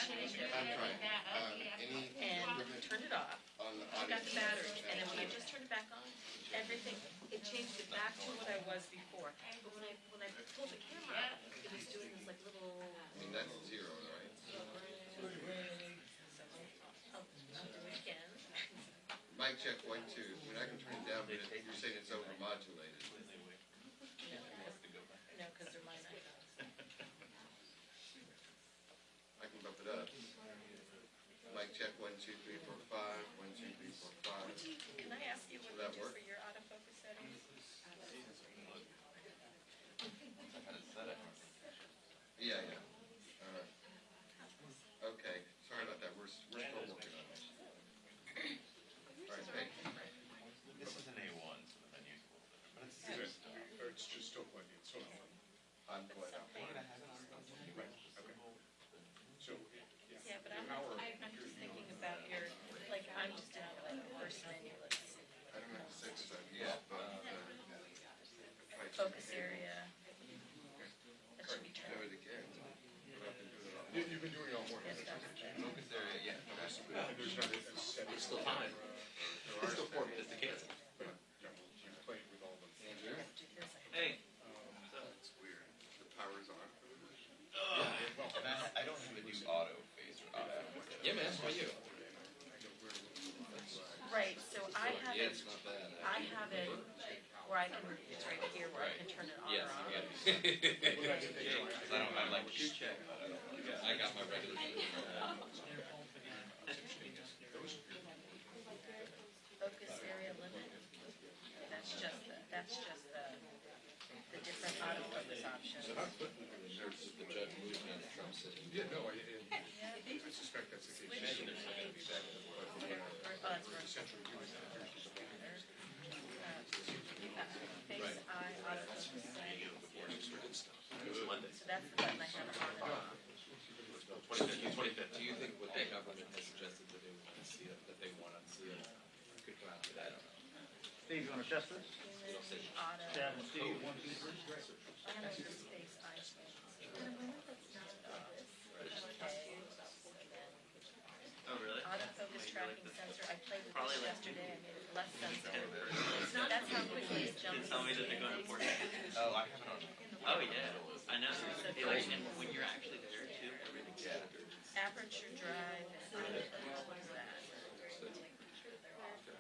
changed it. I'm trying. And turned it off. I got the battery, and then when I just turned it back on, everything, it changed it back to what I was before. But when I pulled the camera up, it was doing this like little. I mean, that's 0, right? I'll do it again. Mic check 1, 2. I mean, I can turn it down, but you're saying it's overmodulated. No, because they're mine iPhones. I can bump it up. Mic check 1, 2, 3, 4, 5. 1, 2, 3, 4, 5. Can I ask you what Will that you do work? for your autofocus settings? Yeah, yeah. All right. Okay. Sorry about that. We're still working on it. All right. Thank you. This is an A1, so the menu's a little different, but it's the same stuff. Or it's just still quite good, so. I'm glad. Right, okay. So, yeah. Yeah, but I'm just thinking about your, like, I'm just doing like the first menu, let's see. I don't have to say this. I've used both. Focus area. That should be Do turned. it again. But I've been doing it all. You've been doing it all morning. Yes, that's it. Focus area, yeah. There's not a set. There's still time. There's still 4 minutes to cancel. But, you play with all the. Do this. Hey. That's weird. The power's on. I don't even do auto phase or auto. Yeah, man, that's about you. Right, so I have Yeah, it, it's not bad. I have it where I can, it's right here where I can turn it on Yes, or off. you get it. I like shoe check, but I don't like it. I got my regular shoe. Focus area limit. That's just the different autofocus options. There's the judge moving on the Trump city. Yeah, no, I suspect that's the case. Imagine there's not gonna be back and forth. Oh, that's right. Essentially doing that. Face eye autofocus. It was Monday. So that's the button I have on and off. 25th. Do you think what the government has suggested that they want to see it, that they want to see it, could come out with that? I don't know. Steve, you want to test this? Human auto. Chad and Steve, 1, 2, 3. I know this face eye thing. Okay. Oh, really? Autofocus tracking sensor. I played with this yesterday. I made it less sensitive. That's how quickly it jumps. Tell me that they're going to port it. Oh, I have it on. Oh, yeah. I know. Like, and when you're actually there, too, everything's Aperture drive and all of that.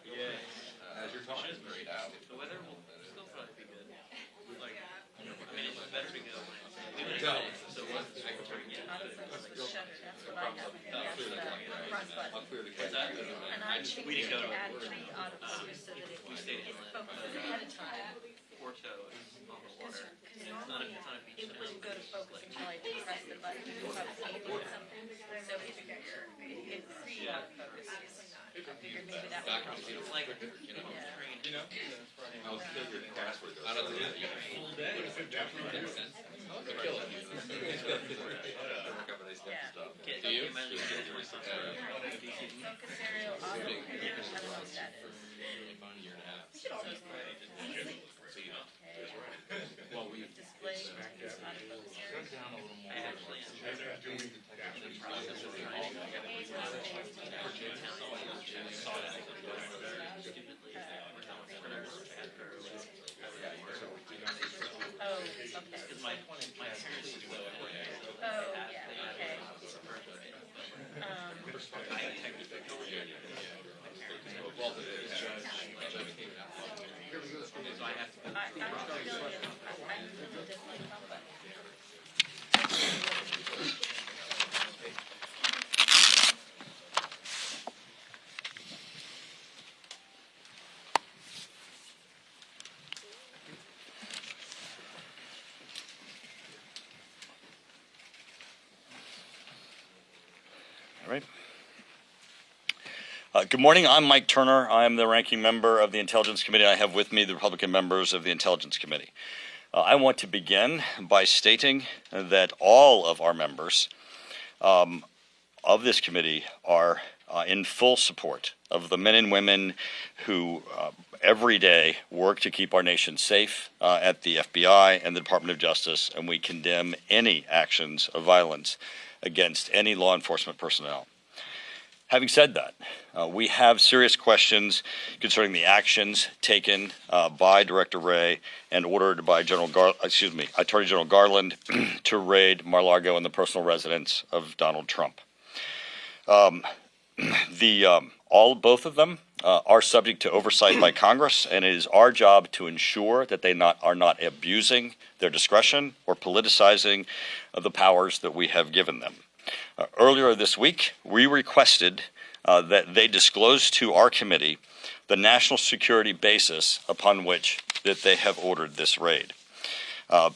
Yeah. As you're talking, it's grayed out. The weather will still probably be good. Like, I mean, it's better to go when it's No. so once I can turn it Autofocus shutter. That's what I have. That's the front button. I'll clear the What's that? And I changed We it didn't go to to add 3 autofocus so that it focuses ahead of time. Porto is on the water. Because normally it wouldn't go to focus until I press the button if I was aiming at something. So it pre-autofocuses. I figured maybe that would help. It's like, Yeah. I'll kill your password. I don't do that. Full day. Kill it. do you? Focus area auto. I don't know what that is. Okay. Well, we Display autofocus area. I actually am. Oh, okay. Because my parents used to go Oh, yeah, okay. So I have to go. I use the display button. All right. Good morning. I'm Mike Turner. I'm the ranking member of the Intelligence Committee. I have with me the Republican members of the Intelligence Committee. I want to begin by stating that all of our members of this committee are in full support of the men and women who every day work to keep our nation safe at the FBI and the Department of Justice, and we condemn any actions of violence against any law enforcement personnel. Having said that, we have serious questions concerning the actions taken by Director Wray and ordered by Attorney General Garland to raid Mar-a-Lago and the personal residence of Donald Trump. Both of them are subject to oversight by Congress, and it is our job to ensure that they are not abusing their discretion or politicizing the powers that we have given them. Earlier this week, we requested that they disclose to our committee the national security basis upon which that they have ordered this raid.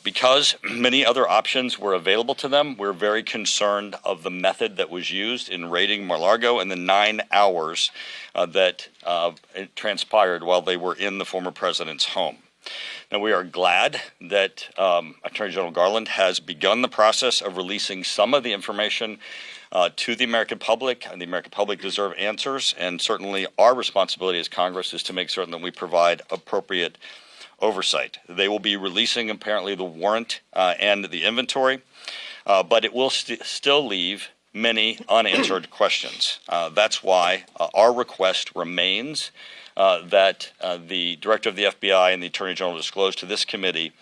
Because many other options were available to them, we're very concerned of the method that was used in raiding Mar-a-Lago and the 9 hours that it transpired while they were in the former president's home. Now, we are glad that Attorney General Garland has begun the process of releasing some of the information to the American public, and the American public deserve answers, and certainly our responsibility as Congress is to make certain that we provide appropriate oversight. They will be releasing apparently the warrant and the inventory, but it will still leave many unanswered questions. That's why our request remains that the Director of the FBI and the Attorney General disclose to this committee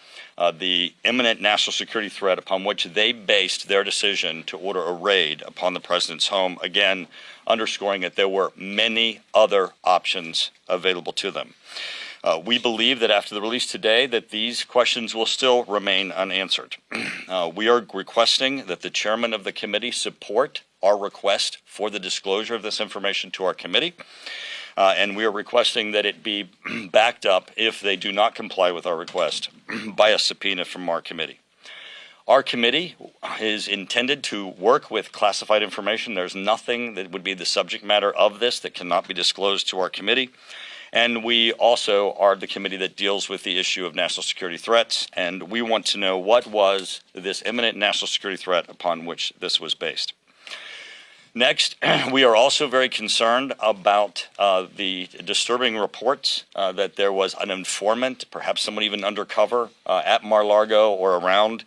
the imminent national security threat upon which they based their decision to order a raid upon the president's home, again underscoring that there were many other options available to them. We believe that after the release today that these questions will still remain unanswered. We are requesting that the chairman of the committee support our request for the disclosure of this information to our committee. And we are requesting that it be backed up, if they do not comply with our request, by a subpoena from our committee. Our committee is intended to work with classified information. There's nothing that would be the subject matter of this that cannot be disclosed to our committee. And we also are the committee that deals with the issue of national security threats, and we want to know what was this imminent national security threat upon which this was based. Next, we are also very concerned about the disturbing reports that there was an informant, perhaps someone even undercover, at Mar-a-Lago or around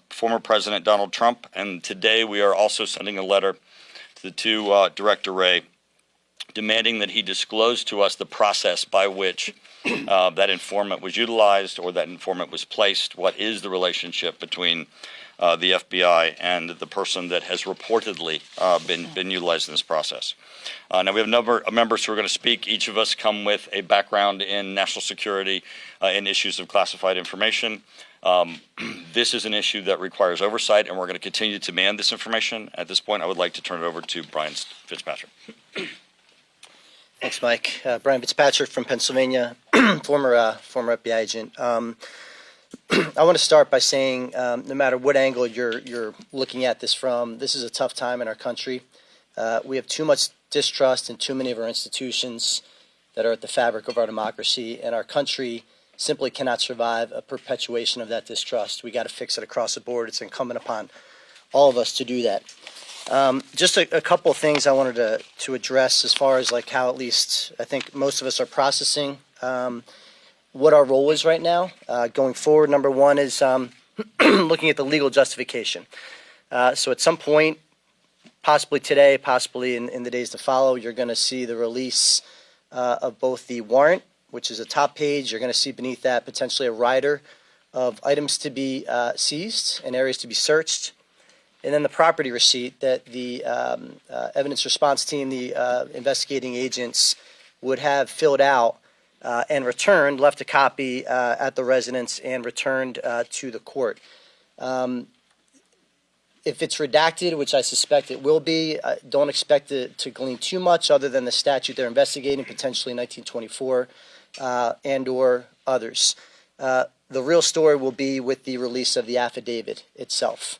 former President Donald Trump. And today we are also sending a letter to Director Wray demanding that he disclose to us the process by which that informant was utilized or that informant was placed. What is the relationship between the FBI and the person that has reportedly been utilized in this process? Now, we have a number of members who are going to speak. Each of us come with a background in national security and issues of classified information. This is an issue that requires oversight, and we're going to continue to demand this information. At this point, I would like to turn it over to Brian Fitzpatrick. Thanks, Mike. Brian Fitzpatrick from Pennsylvania, former FBI agent. I want to start by saying, no matter what angle you're looking at this from, this is a tough time in our country. We have too much distrust in too many of our institutions that are at the fabric of our democracy, and our country simply cannot survive a perpetuation of that distrust. We got to fix it across the board. It's incumbent upon all of us to do that. Just a couple of things I wanted to address as far as like how at least I think most of us are processing what our role is right now going forward. Number one is looking at the legal justification. So at some point, possibly today, possibly in the days to follow, you're going to see the release of both the warrant, which is a top page. You're going to see beneath that potentially a rider of items to be seized and areas to be searched. And then the property receipt that the evidence response team, the investigating agents would have filled out and returned, left a copy at the residence and returned to the court. If it's redacted, which I suspect it will be, don't expect it to glean too much other than the statute they're investigating, potentially 1924 and or others. The real story will be with the release of the affidavit itself.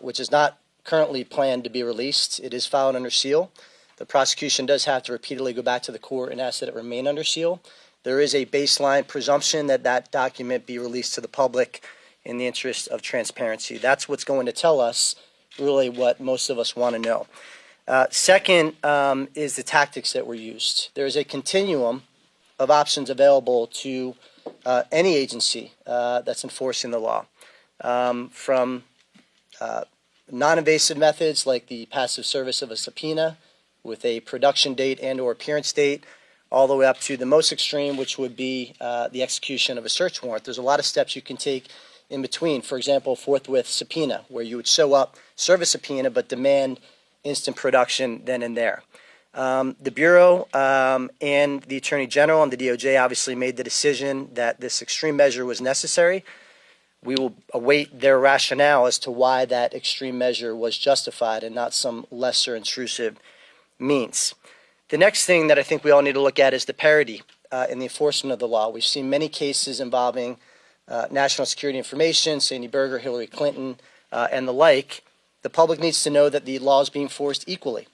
Which is not currently planned to be released. It is filed under seal. The prosecution does have to repeatedly go back to the court and ask that it remain under seal. There is a baseline presumption that that document be released to the public in the interest of transparency. That's what's going to tell us really what most of us want to know. Second is the tactics that were used. There is a continuum of options available to any agency that's enforcing the law, from non-invasive methods like the passive service of a subpoena with a production date and or appearance date, all the way up to the most extreme, which would be the execution of a search warrant. There's a lot of steps you can take in between. For example, forthwith subpoena, where you would show up, serve a subpoena, but demand instant production then and there. The Bureau and the Attorney General and the DOJ obviously made the decision that this extreme measure was necessary. We will await their rationale as to why that extreme measure was justified and not some lesser intrusive means. The next thing that I think we all need to look at is the parity in the enforcement of the law. We've seen many cases involving national security information, Sandy Berger, Hillary Clinton, and the like. The public needs to know that the law is being enforced equally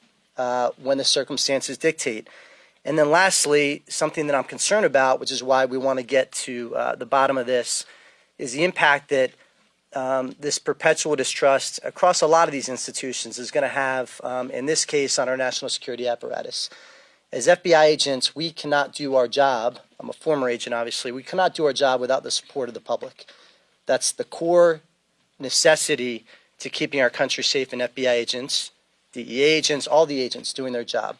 when the circumstances dictate. And then lastly, something that I'm concerned about, which is why we want to get to the bottom of this, is the impact that this perpetual distrust across a lot of these institutions is going to have, in this case, on our national security apparatus. As FBI agents, we cannot do our job. I'm a former agent, obviously. We cannot do our job without the support of the public. That's the core necessity to keeping our country safe, and FBI agents, DEA agents, all the agents doing their job.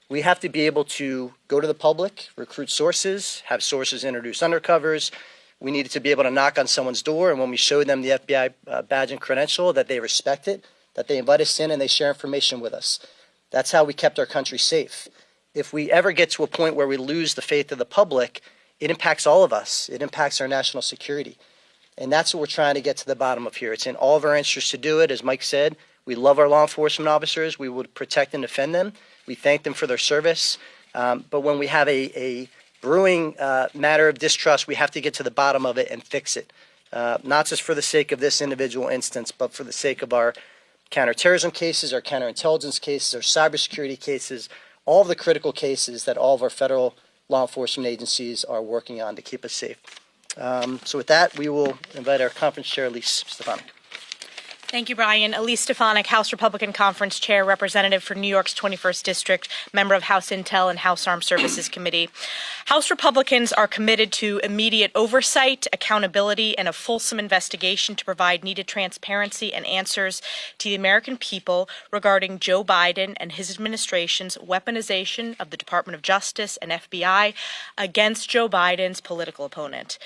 We have to be able to go to the public, recruit sources, have sources introduce undercovers. We needed to be able to knock on someone's door, and when we show them the FBI badge and credential, that they respect it, that they invite us in and they share information with us. That's how we kept our country safe. If we ever get to a point where we lose the faith of the public, it impacts all of us. It impacts our national security. And that's what we're trying to get to the bottom of here. It's in all of our interests to do it. As Mike said, we love our law enforcement officers. We would protect and defend them. We thank them for their service. But when we have a brewing matter of distrust, we have to get to the bottom of it and fix it. Not just for the sake of this individual instance, but for the sake of our counterterrorism cases, our counterintelligence cases, our cybersecurity cases, all of the critical cases that all of our federal law enforcement agencies are working on to keep us safe. So with that, we will invite our conference chair, Elise Stefanik. Thank you, Brian. Elise Stefanik, House Republican Conference Chair, Representative for New York's 21st District, member of House Intel and House Armed Services Committee. House Republicans are committed to immediate oversight, accountability, and a fulsome investigation to provide needed transparency and answers to the American people regarding Joe Biden and his administration's weaponization of the Department of Justice and FBI against Joe Biden's political opponent.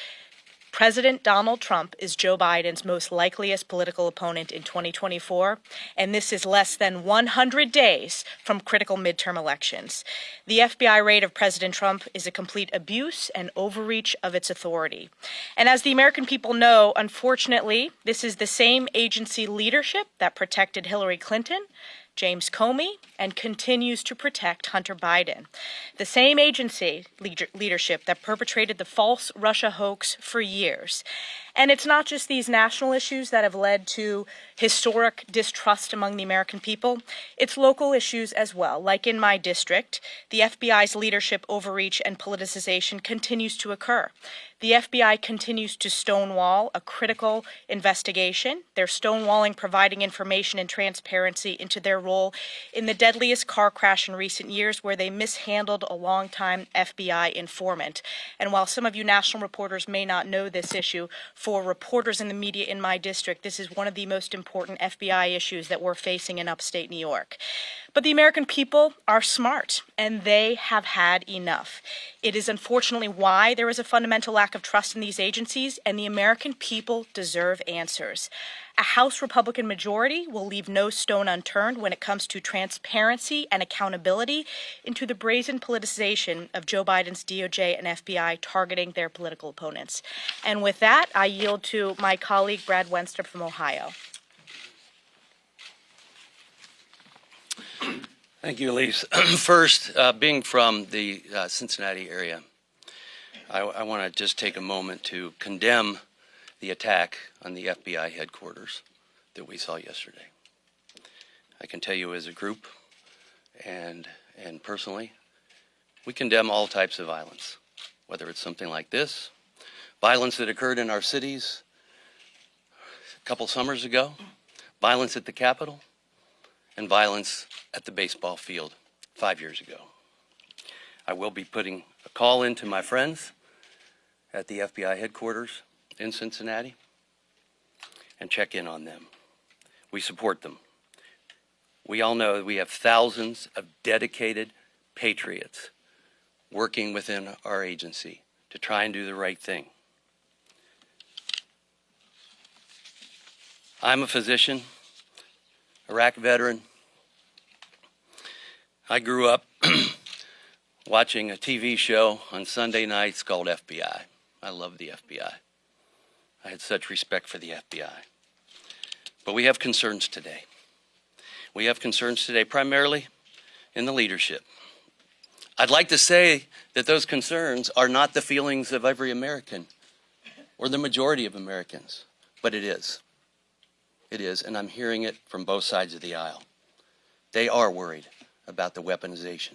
President Donald Trump is Joe Biden's most likeliest political opponent in 2024, and this is less than 100 days from critical midterm elections. The FBI raid of President Trump is a complete abuse and overreach of its authority. And as the American people know, unfortunately, this is the same agency leadership that protected Hillary Clinton, James Comey, and continues to protect Hunter Biden. The same agency leadership that perpetrated the false Russia hoax for years. And it's not just these national issues that have led to historic distrust among the American people. It's local issues as well. Like in my district, the FBI's leadership overreach and politicization continues to occur. The FBI continues to stonewall a critical investigation. They're stonewalling providing information and transparency into their role in the deadliest car crash in recent years, where they mishandled a longtime FBI informant. And while some of you national reporters may not know this issue, for reporters in the media in my district, this is one of the most important FBI issues that we're facing in upstate New York. But the American people are smart, and they have had enough. It is unfortunately why there is a fundamental lack of trust in these agencies, and the American people deserve answers. A House Republican majority will leave no stone unturned when it comes to transparency and accountability into the brazen politicization of Joe Biden's DOJ and FBI targeting their political opponents. And with that, I yield to my colleague, Brad Wenstrup from Ohio. Thank you, Elise. First, being from the Cincinnati area, I want to just take a moment to condemn the attack on the FBI headquarters that we saw yesterday. I can tell you as a group and personally, we condemn all types of violence, whether it's something like this, violence that occurred in our cities a couple summers ago, violence at the Capitol, and violence at the baseball field 5 years ago. I will be putting a call into my friends at the FBI headquarters in Cincinnati and check in on them. We support them. We all know that we have thousands of dedicated patriots working within our agency to try and do the right thing. I'm a physician, Iraq veteran. I grew up watching a TV show on Sunday nights called FBI. I love the FBI. I had such respect for the FBI. But we have concerns today. We have concerns today primarily in the leadership. I'd like to say that those concerns are not the feelings of every American or the majority of Americans, but it is. It is, and I'm hearing it from both sides of the aisle. They are worried about the weaponization,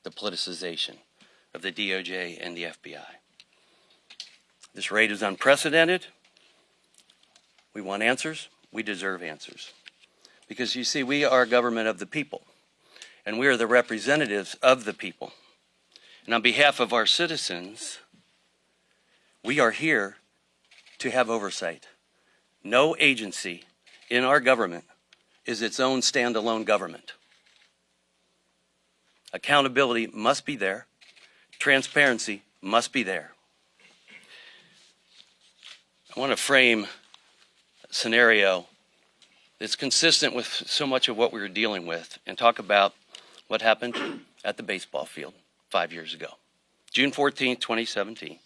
the politicization of the DOJ and the FBI. This raid is unprecedented. We want answers. We deserve answers. Because you see, we are a government of the people, and we are the representatives of the people. And on behalf of our citizens, we are here to have oversight. No agency in our government is its own standalone government. Accountability must be there. Transparency must be there. I want to frame a scenario that's consistent with so much of what we were dealing with and talk about what happened at the baseball field 5 years ago. June 14, 2017,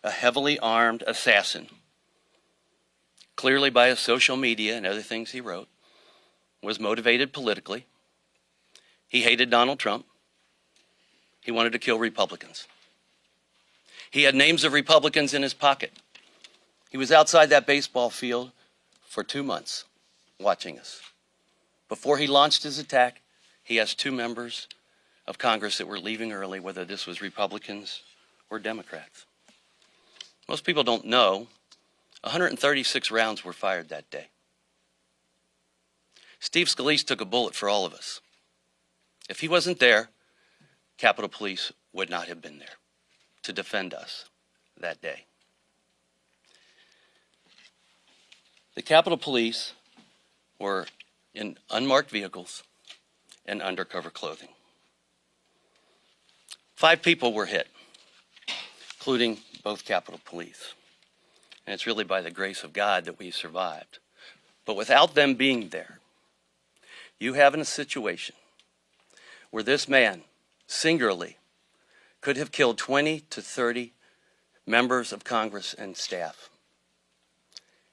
a heavily armed assassin, clearly by his social media and other things he wrote, was motivated politically. He hated Donald Trump. He wanted to kill Republicans. He had names of Republicans in his pocket. He was outside that baseball field for 2 months watching us. Before he launched his attack, he asked 2 members of Congress that were leaving early whether this was Republicans or Democrats. Most people don't know 136 rounds were fired that day. Steve Scalise took a bullet for all of us. If he wasn't there, Capitol Police would not have been there to defend us that day. The Capitol Police were in unmarked vehicles and undercover clothing. 5 people were hit, including both Capitol Police. And it's really by the grace of God that we survived. But without them being there, you have in a situation where this man singularly could have killed 20 to 30 members of Congress and staff,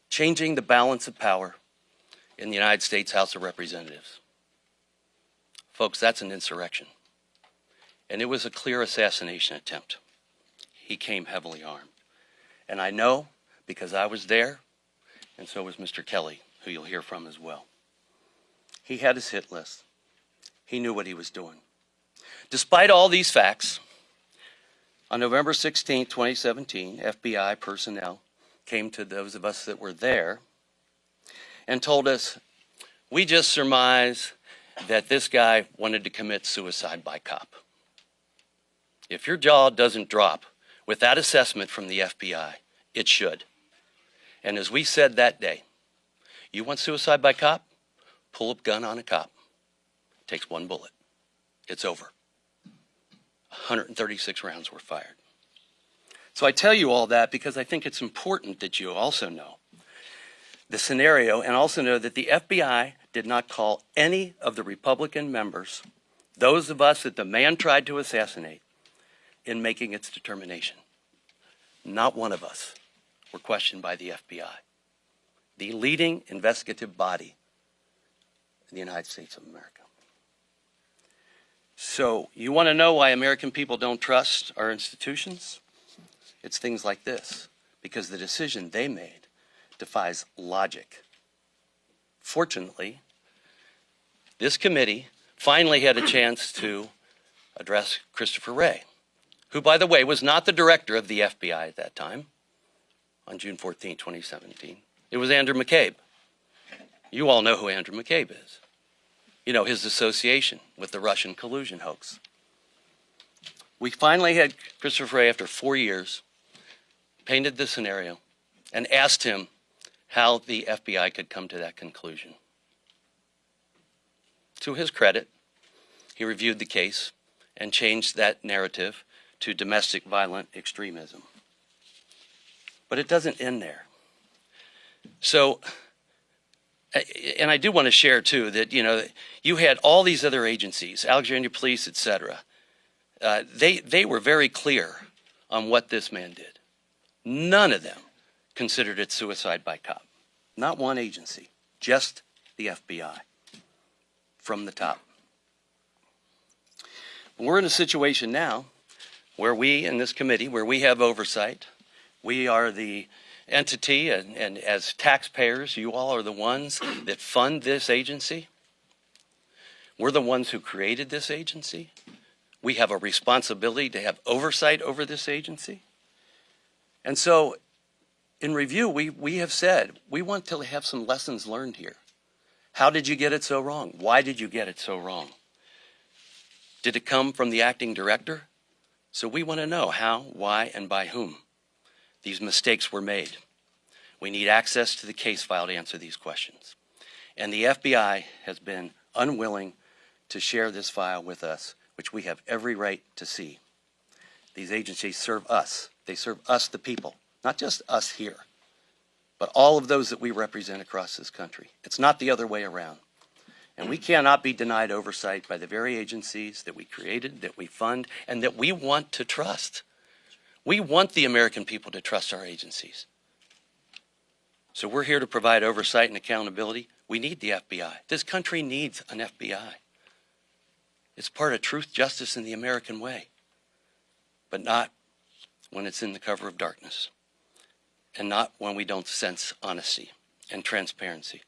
changing the balance of power in the United States House of Representatives. Folks, that's an insurrection. And it was a clear assassination attempt. He came heavily armed. And I know, because I was there, and so was Mr. Kelly, who you'll hear from as well. He had his hit list. He knew what he was doing. Despite all these facts, on November 16, 2017, FBI personnel came to those of us that were there and told us, we just surmise that this guy wanted to commit suicide by cop. If your jaw doesn't drop with that assessment from the FBI, it should. And as we said that day, you want suicide by cop? Pull a gun on a cop. It takes 1 bullet. It's over. 136 rounds were fired. So I tell you all that because I think it's important that you also know the scenario and also know that the FBI did not call any of the Republican members, those of us that the man tried to assassinate, in making its determination. Not one of us were questioned by the FBI, the leading investigative body in the United States of America. So you want to know why American people don't trust our institutions? It's things like this, because the decision they made defies logic. Fortunately, this committee finally had a chance to address Christopher Wray, who, by the way, was not the director of the FBI at that time, on June 14, 2017. It was Andrew McCabe. You all know who Andrew McCabe is. You know, his association with the Russian collusion hoax. We finally had Christopher Wray, after 4 years, painted the scenario and asked him how the FBI could come to that conclusion. to his credit, he reviewed the case and changed that narrative to domestic violent extremism. But it doesn't end there. So, and I do want to share too that, you had all these other agencies, Alexandria Police, etc. They were very clear on what this man did. None of them considered it suicide by cop. Not one agency, just the FBI from the top. We're in a situation now where we in this committee, where we have oversight, we are the entity, and as taxpayers, you all are the ones that fund this agency. We're the ones who created this agency. We have a responsibility to have oversight over this agency. And so, in review, we have said, we want to have some lessons learned here. How did you get it so wrong? Why did you get it so wrong? Did it come from the acting director? So we want to know how, why, and by whom these mistakes were made. We need access to the case file to answer these questions. And the FBI has been unwilling to share this file with us, which we have every right to see. These agencies serve us. They serve us, the people, not just us here, but all of those that we represent across this country. It's not the other way around. And we cannot be denied oversight by the very agencies that we created, that we fund, and that we want to trust. We want the American people to trust our agencies. So we're here to provide oversight and accountability. We need the FBI. This country needs an FBI. It's part of truth, justice, and the American way, but not when it's in the cover of darkness, and not when we don't sense honesty and transparency.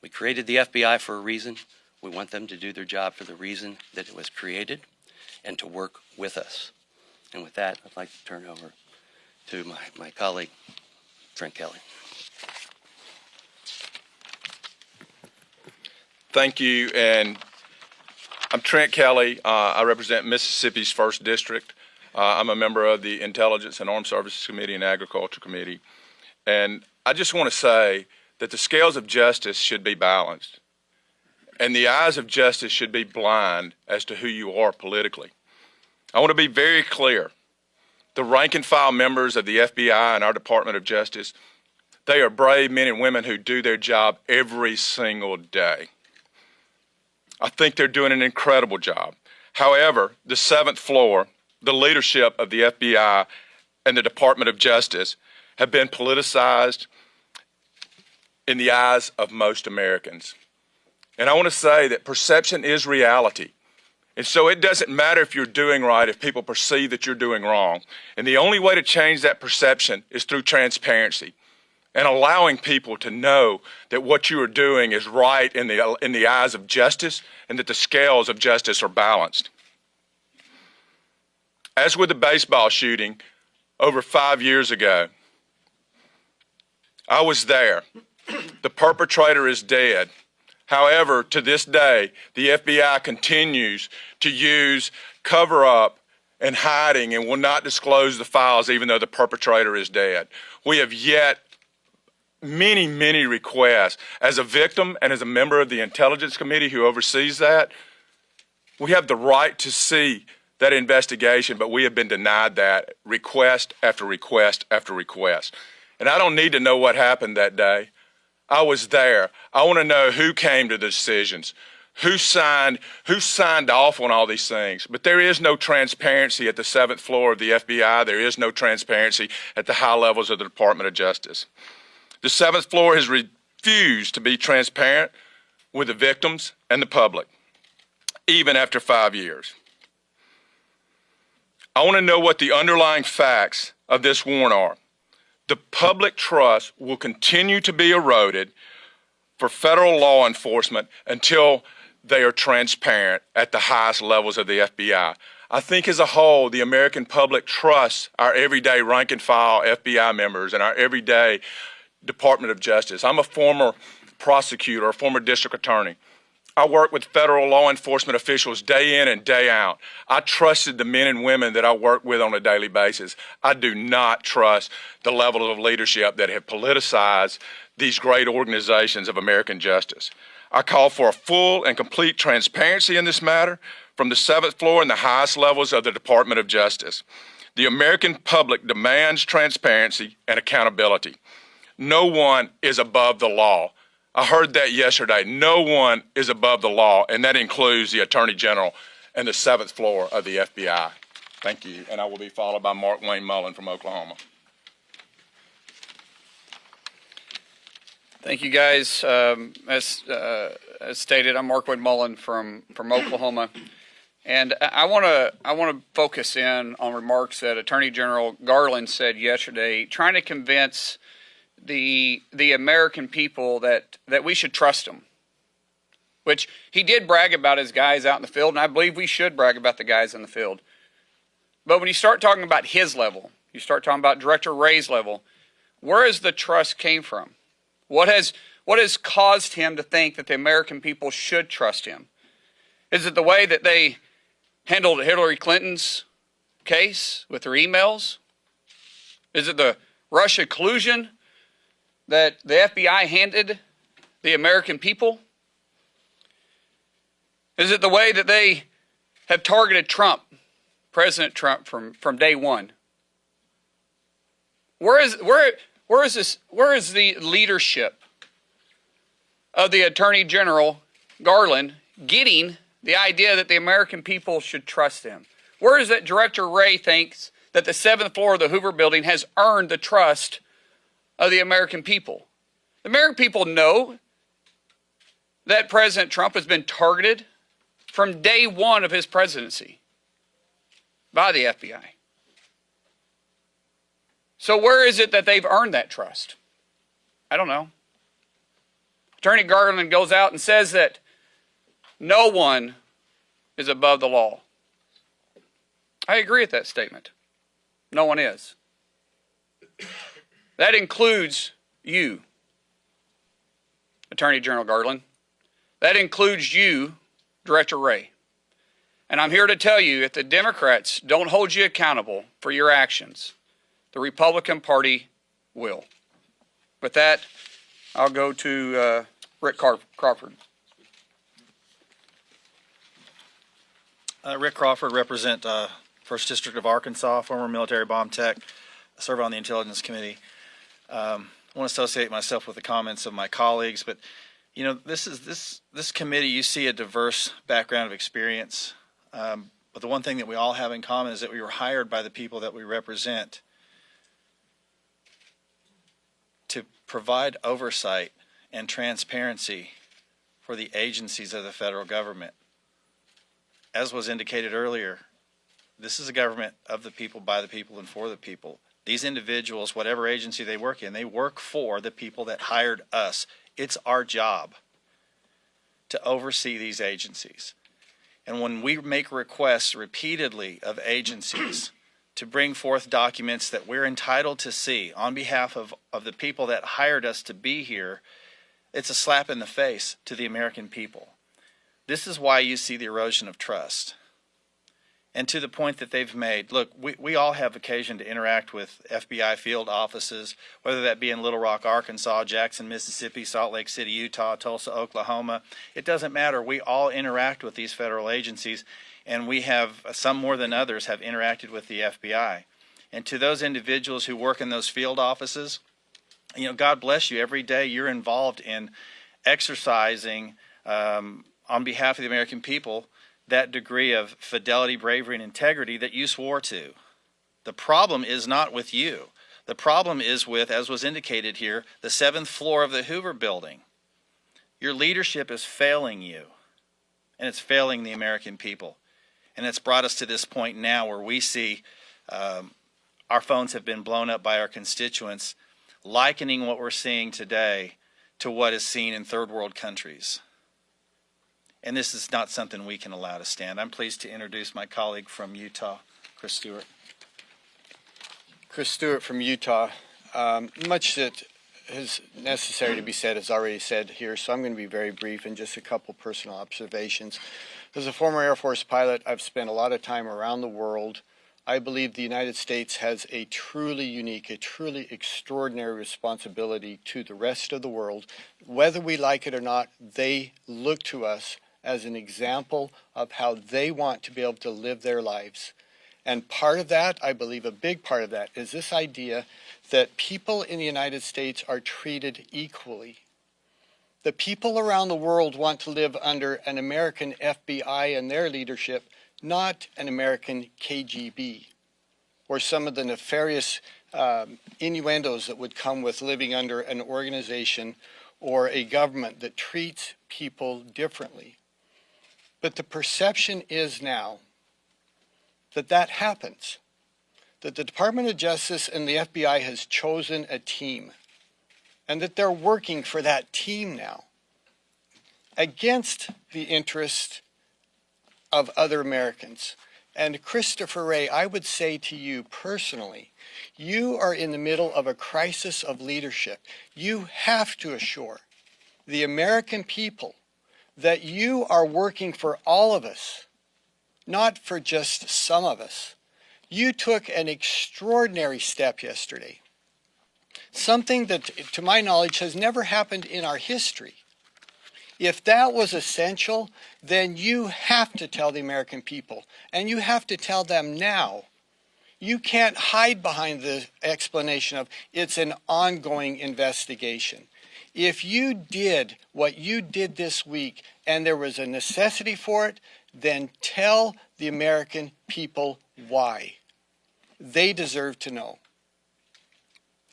We created the FBI for a reason. We want them to do their job for the reason that it was created and to work with us. And with that, I'd like to turn over to my colleague, Trent Kelly. Thank you, and I'm Trent Kelly. I represent Mississippi's 1st District. I'm a member of the Intelligence and Armed Services Committee and Agriculture Committee. And I just want to say that the scales of justice should be balanced, and the eyes of justice should be blind as to who you are politically. I want to be very clear. The rank and file members of the FBI and our Department of Justice, they are brave men and women who do their job every single day. I think they're doing an incredible job. However, the 7th floor, the leadership of the FBI and the Department of Justice have been politicized in the eyes of most Americans. And I want to say that perception is reality. And so it doesn't matter if you're doing right if people perceive that you're doing wrong. And the only way to change that perception is through transparency and allowing people to know that what you are doing is right in the eyes of justice and that the scales of justice are balanced. As with the baseball shooting over 5 years ago, I was there. The perpetrator is dead. However, to this day, the FBI continues to use cover-up and hiding and will not disclose the files even though the perpetrator is dead. We have yet many, many requests. As a victim and as a member of the Intelligence Committee who oversees that, we have the right to see that investigation, but we have been denied that request after request after request. And I don't need to know what happened that day. I was there. I want to know who came to the decisions, who signed off on all these things. But there is no transparency at the 7th floor of the FBI. There is no transparency at the high levels of the Department of Justice. The 7th floor has refused to be transparent with the victims and the public, even after 5 years. I want to know what the underlying facts of this warrant are. The public trust will continue to be eroded for federal law enforcement until they are transparent at the highest levels of the FBI. I think as a whole, the American public trusts our everyday rank and file FBI members and our everyday Department of Justice. I'm a former prosecutor, a former district attorney. I work with federal law enforcement officials day in and day out. I trusted the men and women that I work with on a daily basis. I do not trust the level of leadership that have politicized these great organizations of American justice. I call for a full and complete transparency in this matter from the 7th floor and the highest levels of the Department of Justice. The American public demands transparency and accountability. No one is above the law. I heard that yesterday. No one is above the law, and that includes the Attorney General and the 7th floor of the FBI. Thank you, and I will be followed by Mark Wayne Mullen from Oklahoma. Thank you, guys. As stated, I'm Mark Wayne Mullen from Oklahoma, and I want to focus in on remarks that Attorney General Garland said yesterday, trying to convince the American people that we should trust him. Which he did brag about his guys out in the field, and I believe we should brag about the guys in the field. But when you start talking about his level, you start talking about Director Ray's level, where has the trust came from? What has caused him to think that the American people should trust him? Is it the way that they handled Hillary Clinton's case with their emails? Is it the Russia collusion that the FBI handed the American people? Is it the way that they have targeted Trump, President Trump, from day one? Where is the leadership of the Attorney General Garland getting the idea that the American people should trust him? Where is that Director Ray thinks that the 7th floor of the Hoover Building has earned the trust of the American people? The American people know that President Trump has been targeted from day one of his presidency by the FBI. So where is it that they've earned that trust? I don't know. Attorney Garland goes out and says that no one is above the law. I agree with that statement. No one is. That includes you, Attorney General Garland. That includes you, Director Ray. And I'm here to tell you, if the Democrats don't hold you accountable for your actions, the Republican Party will. With that, I'll go to Rick Crawford. Rick Crawford, represent 1st District of Arkansas, former military bomb tech, serve on the Intelligence Committee. I want to associate myself with the comments of my colleagues, but you know, this committee, you see a diverse background of experience, but the one thing that we all have in common is that we were hired by the people that we represent to provide oversight and transparency for the agencies of the federal government. As was indicated earlier, this is a government of the people, by the people, and for the people. These individuals, whatever agency they work in, they work for the people that hired us. It's our job to oversee these agencies. And when we make requests repeatedly of agencies to bring forth documents that we're entitled to see on behalf of the people that hired us to be here, it's a slap in the face to the American people. This is why you see the erosion of trust. And to the point that they've made, look, we all have occasion to interact with FBI field offices, whether that be in Little Rock, Arkansas, Jackson, Mississippi, Salt Lake City, Utah, Tulsa, Oklahoma. It doesn't matter. We all interact with these federal agencies, and we have, some more than others, have interacted with the FBI. And to those individuals who work in those field offices, you know, God bless you. Every day you're involved in exercising on behalf of the American people that degree of fidelity, bravery, and integrity that you swore to. The problem is not with you. The problem is with, as was indicated here, the 7th floor of the Hoover Building. Your leadership is failing you, and it's failing the American people. And it's brought us to this point now where we see our phones have been blown up by our constituents, likening what we're seeing today to what is seen in third world countries. And this is not something we can allow to stand. I'm pleased to introduce my colleague from Utah, Chris Stewart. Chris Stewart from Utah. Much that is necessary to be said is already said here, so I'm going to be very brief and just a couple personal observations. As a former Air Force pilot, I've spent a lot of time around the world I believe the United States has a truly unique, a truly extraordinary responsibility to the rest of the world. Whether we like it or not, they look to us as an example of how they want to be able to live their lives. And part of that, I believe a big part of that, is this idea that people in the United States are treated equally. The people around the world want to live under an American FBI and their leadership, not an American KGB, or some of the nefarious innuendos that would come with living under an organization or a government that treats people differently. But the perception is now that that happens, that the Department of Justice and the FBI has chosen a team, and that they're working for that team now against the interest of other Americans. And Christopher Wray, I would say to you personally, you are in the middle of a crisis of leadership. You have to assure the American people that you are working for all of us, not for just some of us. You took an extraordinary step yesterday, something that, to my knowledge, has never happened in our history. If that was essential, then you have to tell the American people, and you have to tell them now. You can't hide behind the explanation of it's an ongoing investigation. If you did what you did this week and there was a necessity for it, then tell the American people why. They deserve to know.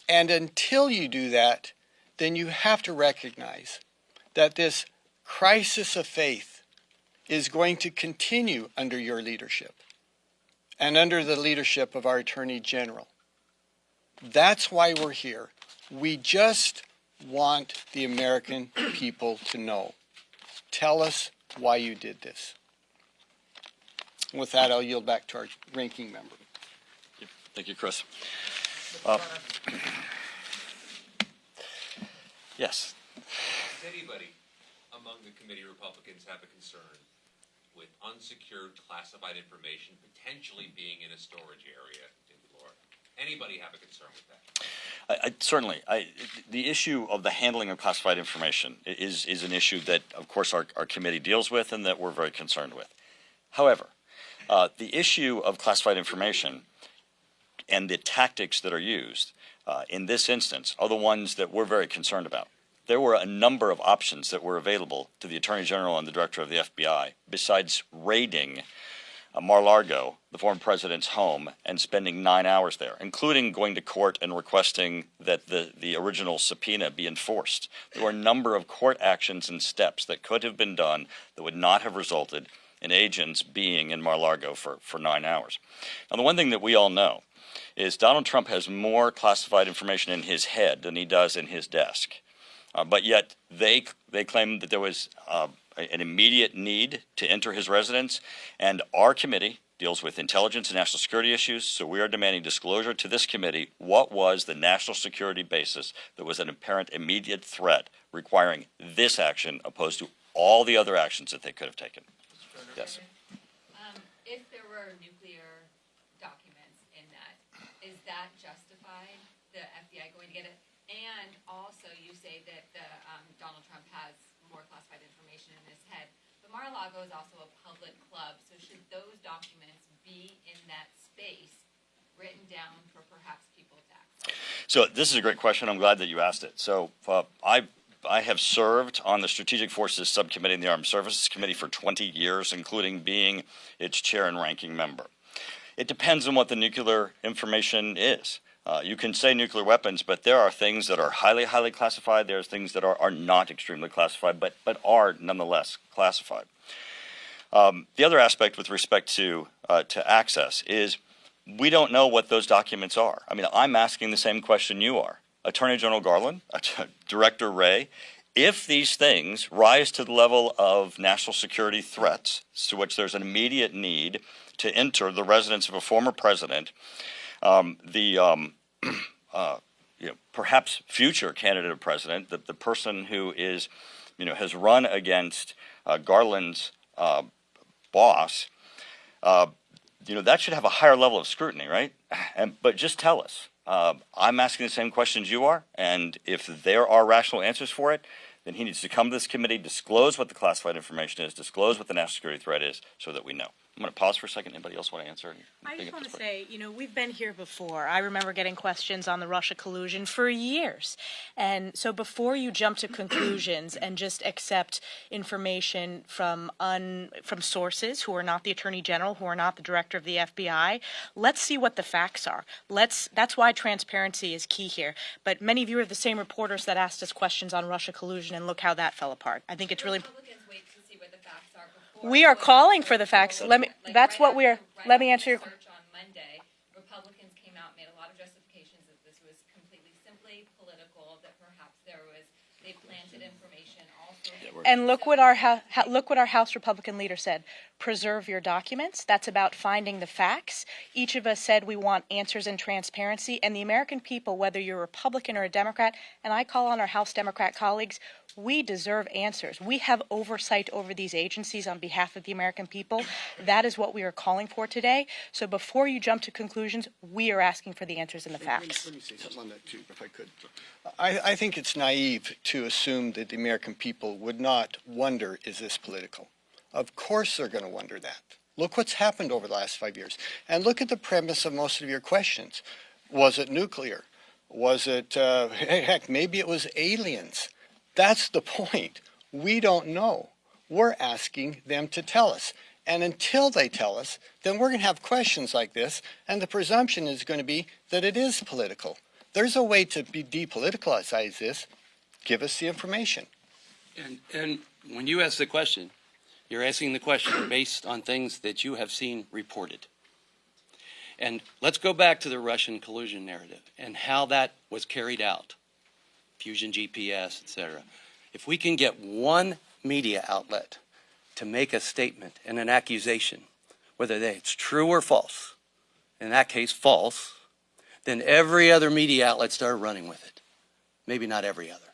And until you do that, then you have to recognize that this crisis of faith is going to continue under your leadership and under the leadership of our Attorney General. That's why we're here. We just want the American people to know. Tell us why you did this. With that, I'll yield back to our ranking member. Thank you, Chris. Yes. Does anybody among the committee Republicans have a concern with unsecured classified information potentially being in a storage area in Florida? Anybody have a concern with that? Certainly. The issue of the handling of classified information is an issue that, of course, our committee deals with and that we're very concerned with. However, the issue of classified information and the tactics that are used in this instance are the ones that we're very concerned about. There were a number of options that were available to the Attorney General and the Director of the FBI besides raiding Mar-a-Lago, the former president's home, and spending 9 hours there, including going to court and requesting that the original subpoena be enforced. There were a number of court actions and steps that could have been done that would not have resulted in agents being in Mar-a-Lago for 9 hours. Now, the one thing that we all know is Donald Trump has more classified information in his head than he does in his desk. But yet they claim that there was an immediate need to enter his residence, and our committee deals with intelligence and national security issues, so we are demanding disclosure to this committee what was the national security basis that was an apparent immediate threat requiring this action opposed to all the other actions that they could have taken. Yes. If there were nuclear documents in that, is that justified, the FBI going to get it? And also, you say that Donald Trump has more classified information in his head. But Mar-a-Lago is also a public club, so should those documents be in that space, written down for perhaps people to access? So this is a great question. I'm glad that you asked it. So I have served on the Strategic Forces Subcommittee and the Armed Services Committee for 20 years, including being its chair and ranking member. It depends on what the nuclear information is. You can say nuclear weapons, but there are things that are highly, highly classified. There's things that are not extremely classified, but are nonetheless classified. The other aspect with respect to access is we don't know what those documents are. I mean, I'm asking the same question you are. Attorney General Garland, Director Wray, if these things rise to the level of national security threats to which there's an immediate need to enter the residence of a former president, perhaps future candidate of president, the person who is, has run against Garland's boss, that should have a higher level of scrutiny, right? But just tell us. I'm asking the same questions you are, and if there are rational answers for it, then he needs to come to this committee, disclose what the classified information is, disclose what the national security threat is, so that we know. I'm going to pause for a second. Anybody else want to answer? I just want to say, we've been here before. I remember getting questions on the Russia collusion for years. And so before you jump to conclusions and just accept information from sources who are not the Attorney General, who are not the Director of the FBI, let's see what the facts are. That's why transparency is key here. But many of you are the same reporters that asked us questions on Russia collusion, and look how that fell apart. I think it's really Republicans wait to see what the facts are before. we are calling for the facts. Let me answer your Search on Monday, Republicans came out, made a lot of justifications that this was completely simply political, that perhaps they planted information also. And look what our House Republican leader said. Preserve your documents. That's about finding the facts. Each of us said we want answers and transparency. And the American people, whether you're a Republican or a Democrat, and I call on our House Democrat colleagues, we deserve answers. We have oversight over these agencies on behalf of the American people. That is what we are calling for today. So before you jump to conclusions, we are asking for the answers and the facts. Let me say something on that too, if I could. I think it's naive to assume that the American people would not wonder, is this political? Of course they're going to wonder that. Look what's happened over the last 5 years. And look at the premise of most of your questions. Was it nuclear? Was it, heck, maybe it was aliens. That's the point. We don't know. We're asking them to tell us. And until they tell us, then we're going to have questions like this, and the presumption is going to be that it is political. There's a way to depoliticize this. Give us the information. And when you ask the question, you're asking the question based on things that you have seen reported. And let's go back to the Russian collusion narrative and how that was carried out. Fusion GPS, etc. If we can get one media outlet to make a statement and an accusation, whether it's true or false, in that case false, then every other media outlet started running with it. Maybe not every other,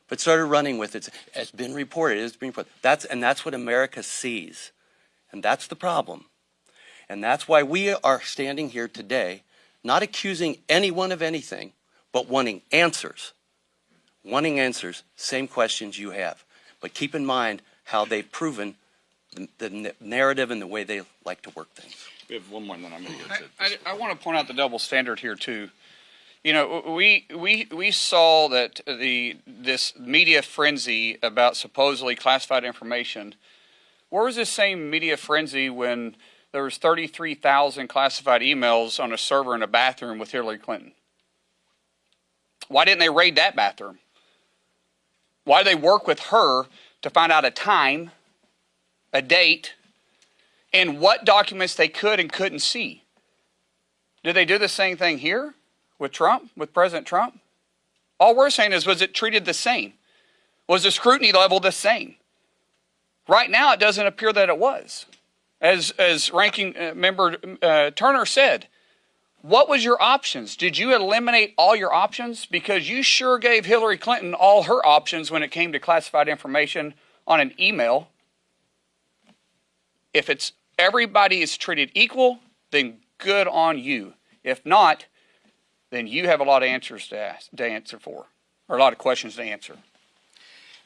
but started running with it. It's been reported. It's been reported. That's what America sees, and that's the problem. And that's why we are standing here today, not accusing anyone of anything, but wanting answers. Wanting answers, same questions you have. But keep in mind how they've proven the narrative and the way they like to work things. We have one more, and then I'm going to go to I want to point out the double standard here too. We saw that this media frenzy about supposedly classified information. Where was this same media frenzy when there was 33,000 classified emails on a server in a bathroom with Hillary Clinton? Why didn't they raid that bathroom? Why did they work with her to find out a time, a date, and what documents they could and couldn't see? Did they do the same thing here with Trump, with President Trump? All we're saying is, was it treated the same? Was the scrutiny level the same? Right now, it doesn't appear that it was. As Ranking Member Turner said, what was your options? Did you eliminate all your options? Because you sure gave Hillary Clinton all her options when it came to classified information on an email. If it's everybody is treated equal, then good on you. If not, then you have a lot of answers to answer for, or a lot of questions to answer.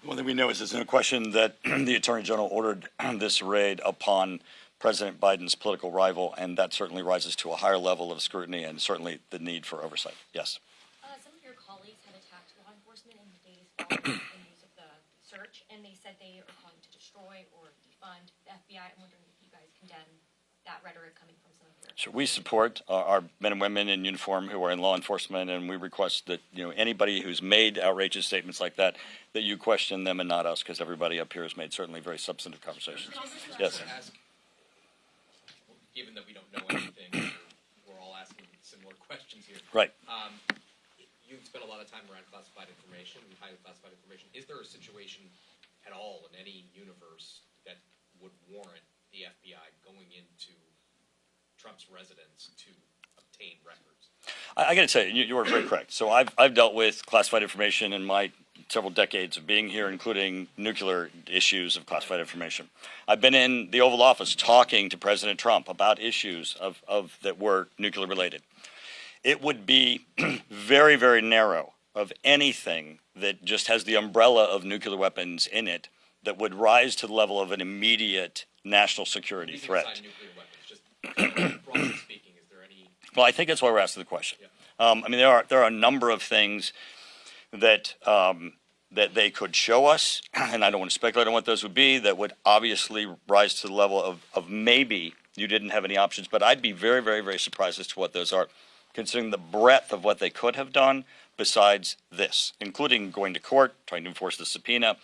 One thing we know is there's no question that the Attorney General ordered this raid upon President Biden's political rival, and that certainly rises to a higher level of scrutiny and certainly the need for oversight. Yes. Some of your colleagues have attacked law enforcement in the days following the news of the search, and they said they are calling to destroy or defund the FBI. I'm wondering if you guys condemn that rhetoric coming from some of your. So we support our men and women in uniform who are in law enforcement, and we request that anybody who's made outrageous statements like that you question them and not us, because everybody up here has made certainly very substantive conversations. Yes. Given that we don't know anything, we're all asking similar questions here. Right. You've spent a lot of time around classified information, highly classified information. Is there a situation at all in any universe that would warrant the FBI going into Trump's residence to obtain records? I got to say, you are very correct. So I've dealt with classified information in my several decades of being here, including nuclear issues of classified information. I've been in the Oval Office talking to President Trump about issues of that were nuclear related. It would be very, very narrow of anything that just has the umbrella of nuclear weapons in it that would rise to the level of an immediate national security Leaving threat. aside nuclear weapons, just broadly speaking, is there any? Well, I think that's why we're asking the question. I mean, there are a number of things that that they could show us, and I don't want to speculate on what those would be, that would obviously rise to the level of maybe you didn't have any options, but I'd be very, very, very surprised as to what those are, considering the breadth of what they could have done besides this, including going to court, trying to enforce the subpoena,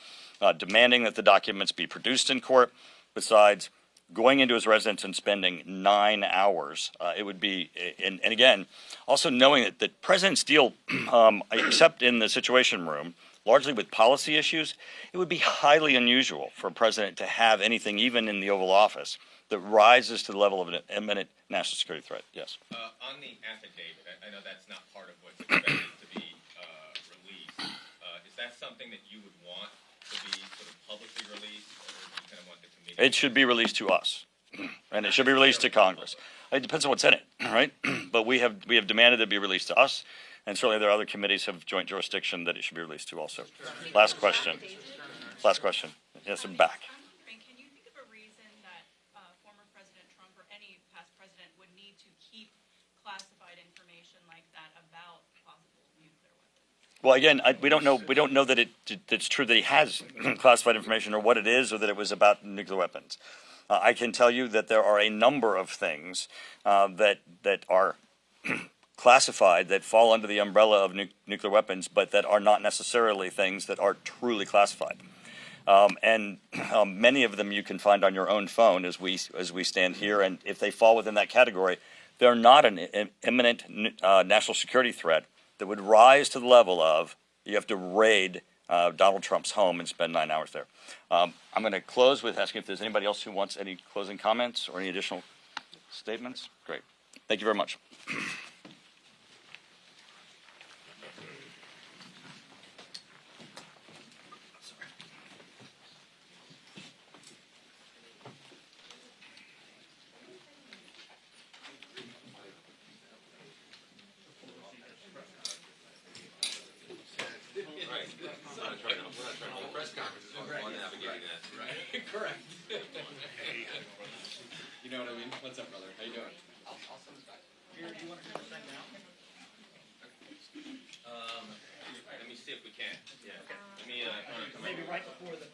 demanding that the documents be produced in court, besides going into his residence and spending 9 hours. It would be, and again, also knowing that President Steele, except in the Situation Room, largely with policy issues, it would be highly unusual for a president to have anything, even in the Oval Office, that rises to the level of an imminent national security threat. Yes. On the affidavit, I know that's not part of what's expected to be released. Is that something that you would want to be sort of publicly released, or do you kind of want the committee? It should be released to us, and it should be released to Congress. It depends on what's in it, right? But we have demanded it be released to us, and certainly there are other committees have joint jurisdiction that it should be released to also. Last question. Last question. Yes, I'm back. Can you think of a reason that former President Trump or any past president would need to keep classified information like that about possible nuclear weapons? Well, again, we don't know. We don't know that it's true that he has classified information, or what it is, or that it was about nuclear weapons. I can tell you that there are a number of things that are classified that fall under the umbrella of nuclear weapons, but that are not necessarily things that are truly classified. And many of them you can find on your own phone as we stand here. And if they fall within that category, they're not an imminent national security threat that would rise to the level of you have to raid Donald Trump's home and spend 9 hours there. I'm going to close with asking if there's anybody else who wants any closing comments or any additional statements. Great. Thank you very much. Correct. You know what I mean? What's up, brother? How you doing? I'll send this back. Here, do you want to turn this back now? Let me see if we can. Yeah. Okay. Let me, maybe right before the